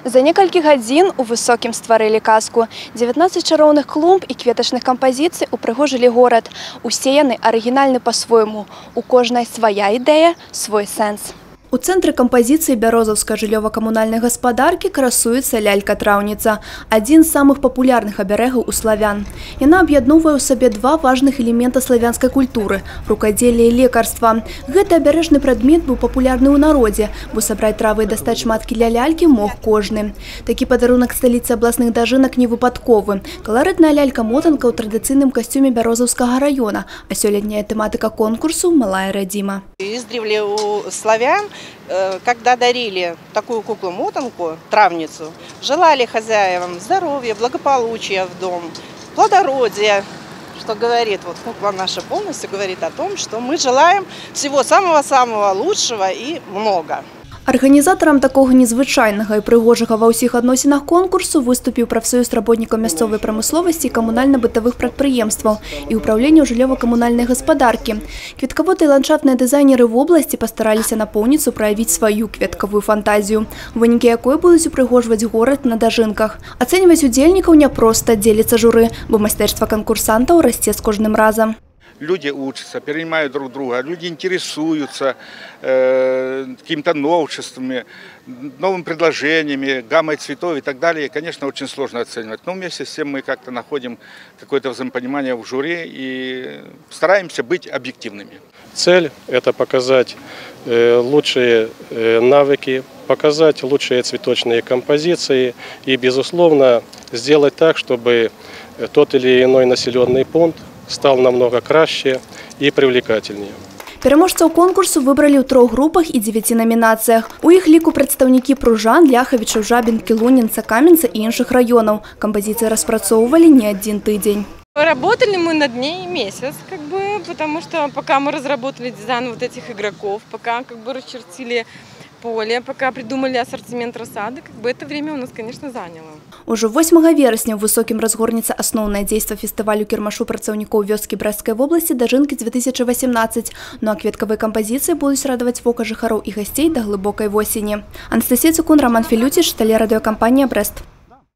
За некалькі гадзін у Высокім стварылі казку. 19 чароўных клумб і кветачных кампазіцый упрыгожылі горад. Усе яны арыгінальны па-свойму. У кожнай свая ідэя, свой сэнс. У цэнтры кампазіцыі бярозаўскай жыллёва-камунальнай гаспадаркі красуецца лялька-траўніца, адзін з самых папулярных абярэгаў у славян. Яна аб'ядноўвае ў сабе два важных элемента славянскай культуры – рукадзелле і лекарства. Гэты абярэжны прадмет быў папулярны ў народзе, бо сабраць травы і дастаць шматкі для лялькі мог кожны. Такі падарунак сталіцы абласных дажынак не выпадковы. Каларытная лялька-мотанка ў традыцыйным касцюме бярозаўскага раёна, а сёлетняя тэматыка конкурсу – «Малая радзіма». Издревле у славян, когда дарили такую куклу-мотанку, травницу, желали хозяевам здоровья, благополучия в дом, плодородия, что говорит, вот кукла наша полностью говорит о том, что мы желаем всего самого-самого лучшего и много. Арганізатарам такога незвычайнага і прыгожага ва ўсіх адносінах конкурсу выступіў прафсаюз работнікаў мясцовай прамысловасці і камунальна-бытавых прадпрыемстваў і ўпраўленняў жыллёва-камунальнай гаспадаркі. Кветкаводы і ландшафтныя дызайнеры вобласці пастараліся напоўніцу праявіць сваю кветкавую фантазію, вынікі якой будуць упрыгожваць горад на дажынках. Ацэньваць удзельнікаў няпроста, дзеліцца журы, бо майстэрства канкурсантаў расце з кожным разам. Люди учатся, перенимают друг друга, люди интересуются какими-то новшествами, новыми предложениями, гаммой цветов и так далее. Конечно, очень сложно оценивать. Но вместе с тем мы как-то находим какое-то взаимопонимание в жюри и стараемся быть объективными. Цель – это показать лучшие навыки, показать лучшие цветочные композиции и, безусловно, сделать так, чтобы тот или иной населенный пункт стал намного краще и привлекательнее. Пераможцаў конкурсу выбралі ў 3 групах і 9 намінацыях. У іх ліку прадстаўнікі Пружан, Ляхавічаў, Жабінкі, Лунінца, Каменца і іншых раёнаў. Кампазіцыі распрацоўвалі не адзін тыдзень. Работали мы над ней месяц, потому что пока мы разработали дизайн вот этих игроков, пока расчертили поле, пока придумали ассортимент рассады, это время у нас, конечно, заняло. Ужо 8 верасня ў Высокім разгорнецца асноўнае дзейства фестывалю кірмашу працаўнікоў вёскі Брэсцкай вобласці «Дажынкі 2018». Ну а кветкавыя кампазіцыі будуць радаваць вока жыхароў і гасцей да глыбокай восені. Анастасія Цукун, Роман Філюціч, тэлерадыёкампанія «Брэст».